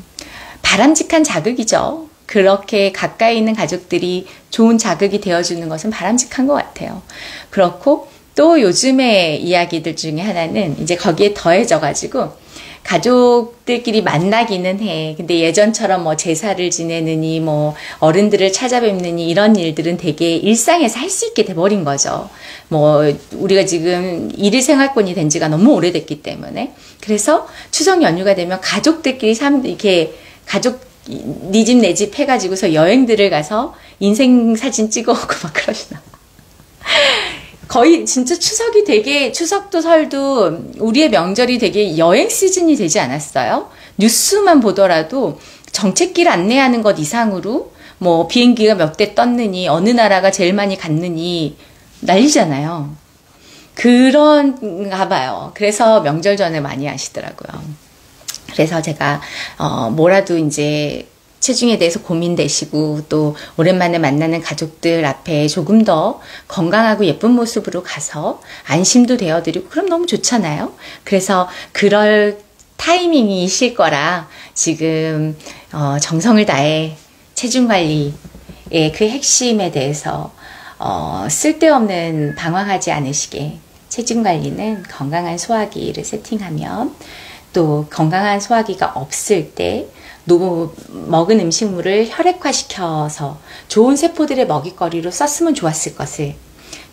바람직한 자극이죠. 그렇게 가까이 있는 가족들이 좋은 자극이 되어주는 것은 바람직한 것 같아요. 그렇고 또 요즘의 이야기들 중에 하나는 이제 거기에 더해져가지고 가족들끼리 만나기는 해. 근데 예전처럼 뭐 제사를 지내느니 뭐 어른들을 찾아뵙느니 이런 일들은 되게 일상에서 할 수 있게 돼버린 거죠. 뭐 우리가 지금 일일 생활권이 된 지가 너무 오래됐기 때문에. 그래서 추석 연휴가 되면 가족들끼리 이렇게 네 집 내 집 해가지고서 여행들을 가서 인생 사진 찍어오고 막 그러시나. 거의 진짜 추석이 되게, 추석도 설도 우리의 명절이 되게 여행 시즌이 되지 않았어요? 뉴스만 보더라도 정책길 안내하는 것 이상으로 뭐 비행기가 몇 대 떴느니, 어느 나라가 제일 많이 갔느니 난리잖아요. 그런가 봐요. 그래서 명절 전에 많이 하시더라고요. 그래서 제가 뭐라도 이제 체중에 대해서 고민되시고 또 오랜만에 만나는 가족들 앞에 조금 더 건강하고 예쁜 모습으로 가서 안심도 되어드리고 그럼 너무 좋잖아요. 그래서 그럴 타이밍이실 거라 지금 정성을 다해 체중관리의 그 핵심에 대해서 쓸데없는 방황하지 않으시게, 체중관리는 건강한 소화기를 세팅하면 또 건강한 소화기가 없을 때 먹은 음식물을 혈액화시켜서 좋은 세포들의 먹잇거리로 썼으면 좋았을 것을,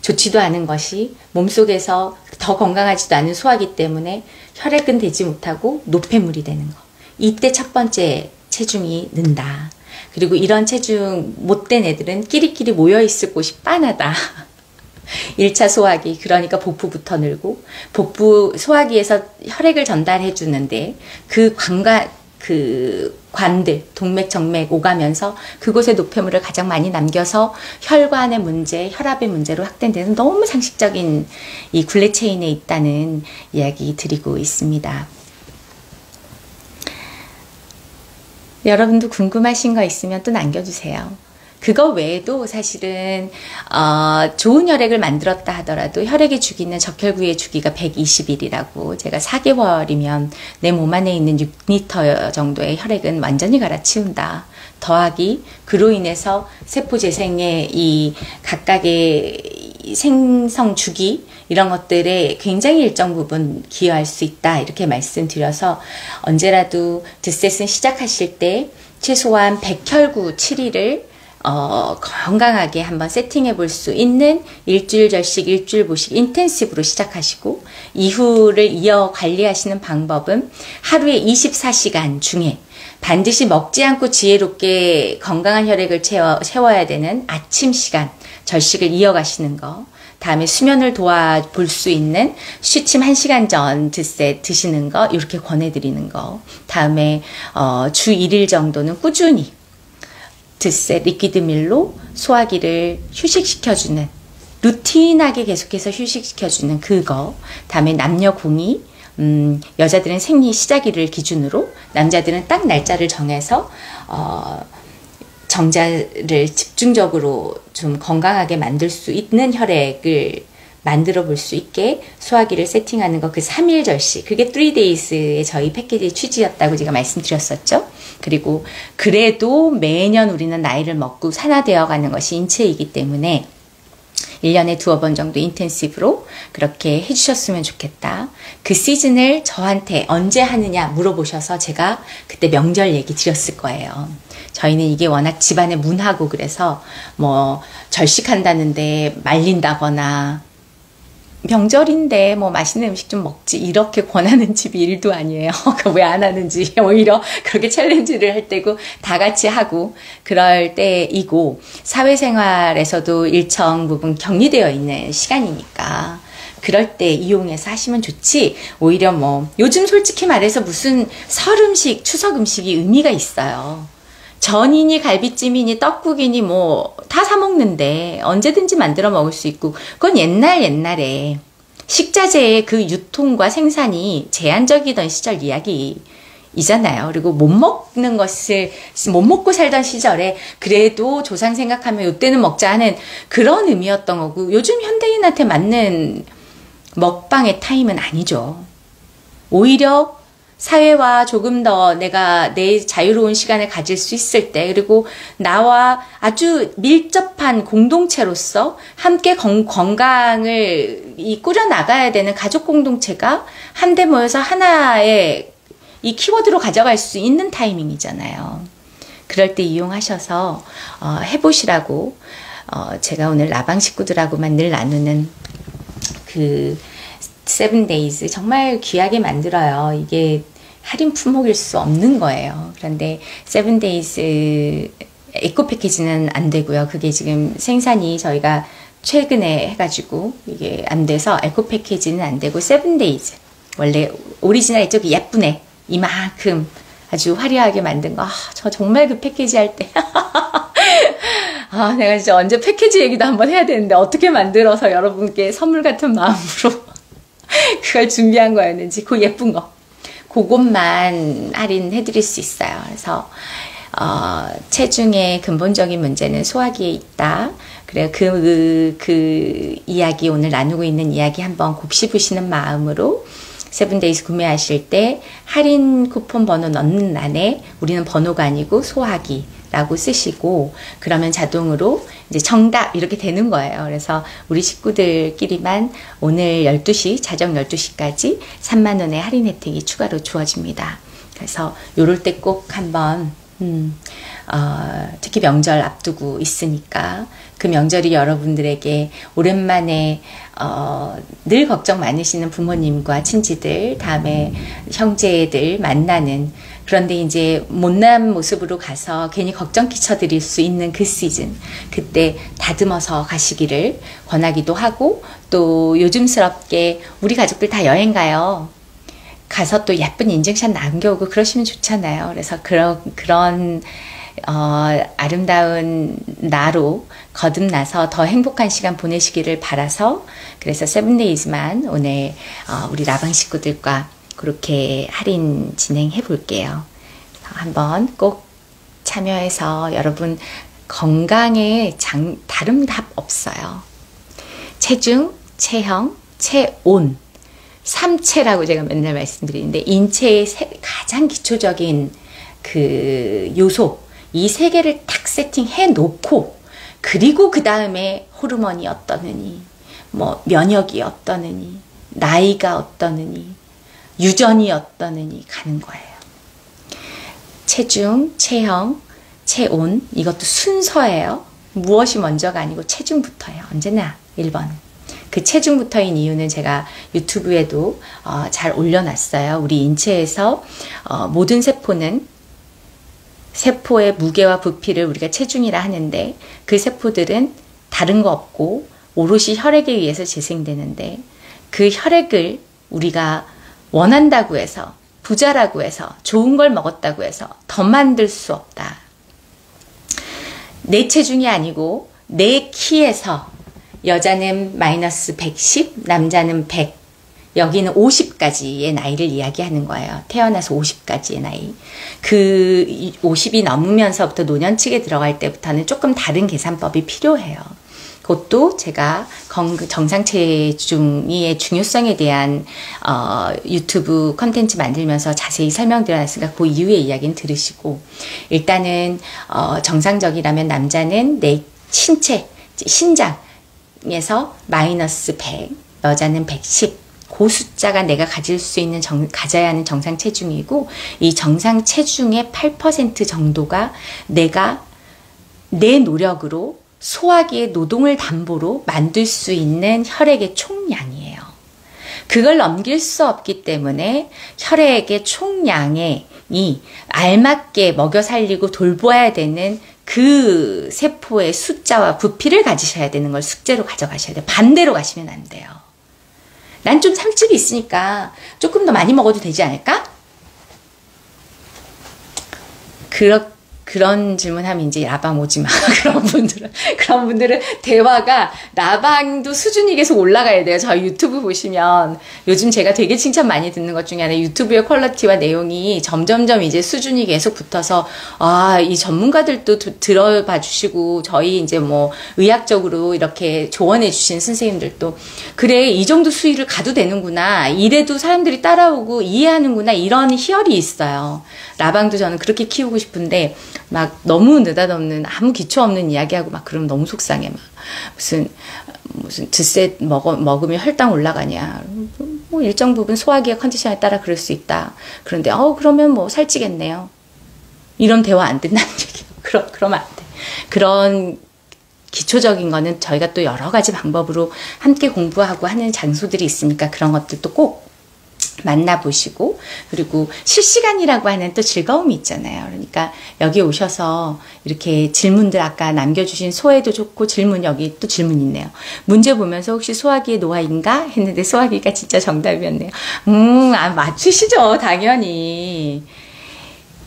좋지도 않은 것이 몸속에서 더 건강하지도 않은 소화기 때문에 혈액은 되지 못하고 노폐물이 되는 거. 이때 첫 번째 체중이 는다. 그리고 이런 체중 못된 애들은 끼리끼리 모여있을 곳이 빤하다. 1차 소화기, 그러니까 복부부터 늘고, 복부 소화기에서 혈액을 전달해 주는데 그 관들, 동맥, 정맥 오가면서 그곳에 노폐물을 가장 많이 남겨서 혈관의 문제, 혈압의 문제로 확대되는 너무 상식적인 이 굴레 체인에 있다는 이야기 드리고 있습니다. 여러분도 궁금하신 거 있으면 또 남겨주세요. 그거 외에도 사실은 좋은 혈액을 만들었다 하더라도 혈액의 주기는 적혈구의 주기가 120일이라고, 제가 4개월이면 내 몸 안에 있는 6리터 정도의 혈액은 완전히 갈아치운다. 더하기 그로 인해서 세포 재생의 이 각각의 생성 주기 이런 것들에 굉장히 일정 부분 기여할 수 있다, 이렇게 말씀드려서 언제라도 드셋은 시작하실 때 최소한 백혈구 7일을 건강하게 한번 세팅해 볼 수 있는 일주일 절식, 일주일 보식 인텐시브로 시작하시고, 이후를 이어 관리하시는 방법은 하루에 24시간 중에 반드시 먹지 않고 지혜롭게 건강한 혈액을 채워야 되는 아침 시간 절식을 이어가시는 거, 다음에 수면을 도와볼 수 있는 취침 1시간 전 드셋 드시는 거, 이렇게 권해드리는 거, 다음에 주 1일 정도는 꾸준히 드셋 리퀴드밀로 소화기를 휴식시켜주는, 루틴하게 계속해서 휴식시켜주는 그거, 다음에 남녀 공이, 여자들은 생리 시작일을 기준으로, 남자들은 딱 날짜를 정해서 정자를 집중적으로 좀 건강하게 만들 수 있는 혈액을 만들어 볼 수 있게 소화기를 세팅하는 거, 그 3일 절식, 그게 3days의 저희 패키지 취지였다고 제가 말씀드렸었죠. 그리고 그래도 매년 우리는 나이를 먹고 산화되어 가는 것이 인체이기 때문에 1년에 2번 정도 인텐시브로 그렇게 해주셨으면 좋겠다. 그 시즌을 저한테 언제 하느냐 물어보셔서 제가 그때 명절 얘기 드렸을 거예요. 저희는 이게 워낙 집안에 문하고 그래서 뭐 절식한다는데 말린다거나 명절인데 뭐 맛있는 음식 좀 먹지 이렇게 권하는 집이 1도 아니에요. 왜 안 하는지, 오히려 그렇게 챌린지를 할 때고 다 같이 하고 그럴 때이고, 사회생활에서도 일정 부분 격리되어 있는 시간이니까 그럴 때 이용해서 하시면 좋지, 오히려 뭐 요즘 솔직히 말해서 무슨 설 음식, 추석 음식이 의미가 있어요. 전이니 갈비찜이니 떡국이니 뭐 다 사 먹는데 언제든지 만들어 먹을 수 있고, 그건 옛날에 식자재의 그 유통과 생산이 제한적이던 시절 이야기이잖아요. 그리고 못 먹고 살던 시절에 그래도 조상 생각하면 요때는 먹자 하는 그런 의미였던 거고, 요즘 현대인한테 맞는 먹방의 타임은 아니죠. 오히려 사회와 조금 더 내가 내 자유로운 시간을 가질 수 있을 때, 그리고 나와 아주 밀접한 공동체로서 함께 건강을 꾸려나가야 되는 가족 공동체가 한데 모여서 하나의 이 키워드로 가져갈 수 있는 타이밍이잖아요. 그럴 때 이용하셔서 해보시라고 제가 오늘 라방 식구들하고만 늘 나누는 그 7days 정말 귀하게 만들어요. 이게 할인 품목일 수 없는 거예요. 그런데 7days 에코 패키지는 안 되고요. 그게 지금 생산이 저희가 최근에 해가지고 이게 안 돼서 에코 패키지는 안 되고 세븐데이즈 원래 오리지널 있죠? 예쁘네 이만큼 아주 화려하게 만든 거. 저 정말 그 패키지 할 때 내가 진짜 언제 패키지 얘기도 한번 해야 되는데 어떻게 만들어서 여러분께 선물 같은 마음으로 그걸 준비한 거였는지 그 예쁜 거 그것만 할인해 드릴 수 있어요. 그래서 체중의 근본적인 문제는 소화기에 있다. 그래 그 이야기 오늘 나누고 있는 이야기 한번 곱씹으시는 마음으로 세븐데이즈 구매하실 때 할인 쿠폰 번호 넣는欄에 우리는 번호가 아니고 소화기라고 쓰시고 그러면 자동으로 이제 정답 이렇게 되는 거예요. 그래서 우리 식구들끼리만 오늘 12시 자정 12시까지 3만 원의 할인 혜택이 추가로 주어집니다. 그래서 요럴 때 꼭 한번 특히 명절 앞두고 있으니까 그 명절이 여러분들에게 오랜만에 늘 걱정 많으시는 부모님과 친지들 다음에 형제들 만나는 그런데 이제 못난 모습으로 가서 괜히 걱정 끼쳐드릴 수 있는 그 시즌 그때 다듬어서 가시기를 권하기도 하고 또 요즘스럽게 우리 가족들 다 여행 가요. 가서 또 예쁜 인증샷 남겨오고 그러시면 좋잖아요. 그래서 그런 아름다운 나로 거듭나서 더 행복한 시간 보내시기를 바라서 그래서 세븐데이즈만 오늘 우리 라방 식구들과 그렇게 할인 진행해 볼게요. 한번 꼭 참여해서 여러분 건강에 다른 답 없어요. 체중, 체형, 체온 3체라고 제가 맨날 말씀드리는데 인체의 가장 기초적인 그 요소 이 세 개를 딱 세팅해 놓고 그리고 그 다음에 호르몬이 어떠느니 뭐 면역이 어떠느니 나이가 어떠느니 유전이 어떠느니 가는 거예요. 체중, 체형, 체온 이것도 순서예요. 무엇이 먼저가 아니고 체중부터예요. 언제나 1번. 그 체중부터인 이유는 제가 유튜브에도 잘 올려놨어요. 우리 인체에서 모든 세포는 세포의 무게와 부피를 우리가 체중이라 하는데 그 세포들은 다른 거 없고 오롯이 혈액에 의해서 재생되는데 그 혈액을 우리가 원한다고 해서 부자라고 해서 좋은 걸 먹었다고 해서 더 만들 수 없다. 내 체중이 아니고 내 키에서 여자는 마이너스 110, 남자는 100, 여기는 50까지의 나이를 이야기하는 거예요. 태어나서 50까지의 나이. 그 50이 넘으면서부터 노년층에 들어갈 때부터는 조금 다른 계산법이 필요해요. 그것도 제가 정상체중의 중요성에 대한 유튜브 컨텐츠 만들면서 자세히 설명드려놨으니까 그 이후의 이야기는 들으시고 일단은 정상적이라면 남자는 내 신체, 신장에서 마이너스 100, 여자는 110 그 숫자가 내가 가져야 하는 정상 체중이고 이 정상 체중의 8% 정도가 내가 내 노력으로 소화기의 노동을 담보로 만들 수 있는 혈액의 총량이에요. 그걸 넘길 수 없기 때문에 혈액의 총량이 알맞게 먹여 살리고 돌보아야 되는 그 세포의 숫자와 부피를 가지셔야 되는 걸 숙제로 가져가셔야 돼요. 반대로 가시면 안 돼요. 난 좀 살집이 있으니까 조금 더 많이 먹어도 되지 않을까? 그런 질문하면 이제 라방 오지 마. 그런 분들은 대화가 라방도 수준이 계속 올라가야 돼요. 저희 유튜브 보시면 요즘 제가 되게 칭찬 많이 듣는 것 중에 하나 유튜브의 퀄리티와 내용이 점점점 이제 수준이 계속 붙어서 이 전문가들도 들어봐 주시고 저희 이제 뭐 의학적으로 이렇게 조언해 주신 선생님들도 그래 이 정도 수위를 가도 되는구나. 이래도 사람들이 따라오고 이해하는구나. 이런 희열이 있어요. 라방도 저는 그렇게 키우고 싶은데 막 너무 느닷없는 아무 기초 없는 이야기하고 막 그러면 너무 속상해. 막 무슨 드셋 먹으면 혈당 올라가냐. 뭐 일정 부분 소화기의 컨디션에 따라 그럴 수 있다. 그런데 그러면 뭐 살찌겠네요. 이런 대화 안 된다는 얘기예요. 그러면 안 돼. 그런 기초적인 거는 저희가 또 여러 가지 방법으로 함께 공부하고 하는 장소들이 있으니까 그런 것들도 꼭 만나보시고, 그리고 실시간이라고 하는 또 즐거움이 있잖아요. 그러니까 여기 오셔서 이렇게 질문들 아까 남겨주신 소회도 좋고, 질문 여기 또 질문 있네요. 문제 보면서 혹시 소화기의 노화인가 했는데 소화기가 진짜 정답이었네요. 맞추시죠, 당연히.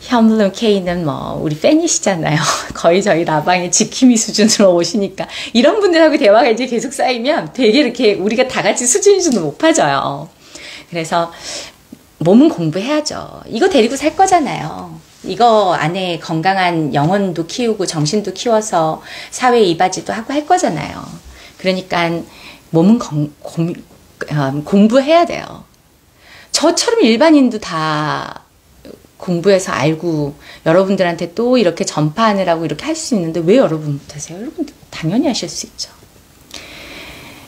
현블룸 K는 뭐 우리 팬이시잖아요. 거의 저희 라방의 지킴이 수준으로 오시니까 이런 분들하고 대화가 이제 계속 쌓이면 되게 이렇게 우리가 다 같이 수준이 좀 높아져요. 그래서 몸은 공부해야죠. 이거 데리고 살 거잖아요. 이거 안에 건강한 영혼도 키우고 정신도 키워서 사회 이바지도 하고 할 거잖아요. 그러니까 몸은 공부해야 돼요. 저처럼 일반인도 다 공부해서 알고 여러분들한테 또 이렇게 전파하느라고 이렇게 할 수 있는데 왜 여러분 못하세요? 여러분 당연히 하실 수 있죠.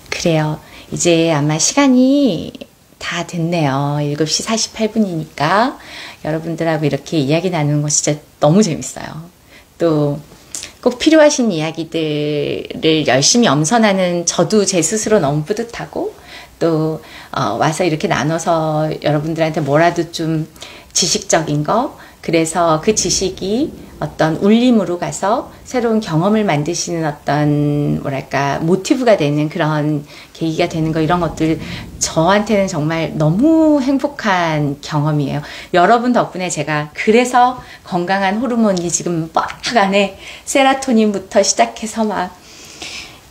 그래요. 이제 아마 시간이 다 됐네요. 7시 48분이니까 여러분들하고 이렇게 이야기 나누는 거 진짜 너무 재밌어요. 또 꼭 필요하신 이야기들을 열심히 엄선하는 저도 제 스스로 너무 뿌듯하고, 또 와서 이렇게 나눠서 여러분들한테 뭐라도 좀 지식적인 거, 그래서 그 지식이 어떤 울림으로 가서 새로운 경험을 만드시는 어떤 뭐랄까 모티브가 되는 그런 계기가 되는 거, 이런 것들 저한테는 정말 너무 행복한 경험이에요. 여러분 덕분에 제가 그래서 건강한 호르몬이 지금 막 안에 세라토닌부터 시작해서 막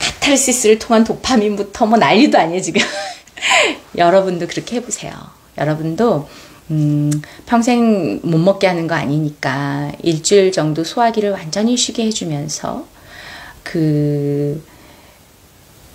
카타르시스를 통한 도파민부터 뭐 난리도 아니에요 지금. 여러분도 그렇게 해보세요. 여러분도 평생 못 먹게 하는 거 아니니까 일주일 정도 소화기를 완전히 쉬게 해주면서 그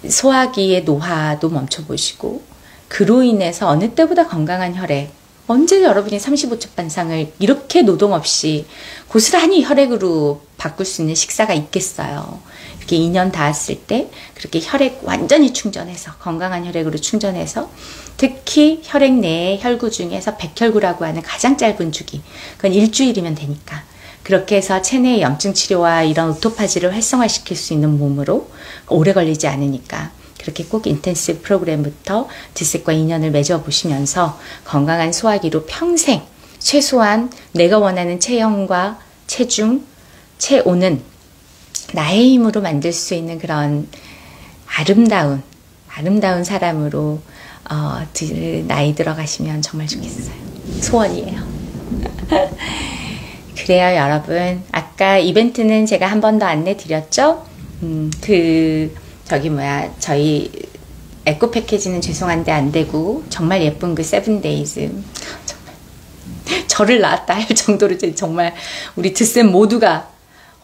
소화기의 노화도 멈춰보시고, 그로 인해서 어느 때보다 건강한 혈액, 언제 여러분이 35첩 반상을 이렇게 노동 없이 고스란히 혈액으로 바꿀 수 있는 식사가 있겠어요. 이렇게 2년 닿았을 때 그렇게 혈액 완전히 충전해서 건강한 혈액으로 충전해서, 특히 혈액 내의 혈구 중에서 백혈구라고 하는 가장 짧은 주기, 그건 일주일이면 되니까 그렇게 해서 체내의 염증 치료와 이런 오토파지를 활성화시킬 수 있는 몸으로 오래 걸리지 않으니까 그렇게 꼭 인텐시브 프로그램부터 뒷셋과 인연을 맺어보시면서 건강한 소화기로 평생 최소한 내가 원하는 체형과 체중, 체온은 나의 힘으로 만들 수 있는 그런 아름다운 사람으로 나이 들어가시면 정말 좋겠어요. 소원이에요. 그래요, 여러분. 아까 이벤트는 제가 한 번 더 안내 드렸죠? 저희 에코 패키지는 죄송한데 안 되고, 정말 예쁜 그 세븐데이즈. 정말 저를 낳았다 할 정도로 정말 우리 드쌤 모두가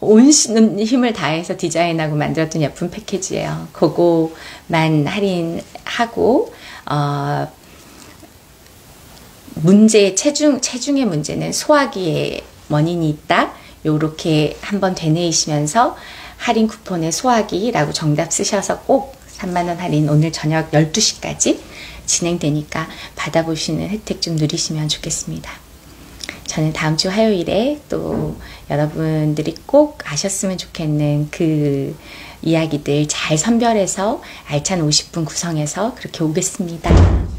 온 힘을 다해서 디자인하고 만들었던 예쁜 패키지예요. 그거만 할인하고, 체중의 문제는 소화기에 원인이 있다. 요렇게 한번 되뇌이시면서 할인 쿠폰에 소화기라고 정답 쓰셔서 꼭 3만원 할인 오늘 저녁 12시까지 진행되니까 받아보시는 혜택 좀 누리시면 좋겠습니다. 저는 다음 주 화요일에 또 여러분들이 꼭 아셨으면 좋겠는 그 이야기들 잘 선별해서 알찬 50분 구성해서 그렇게 오겠습니다.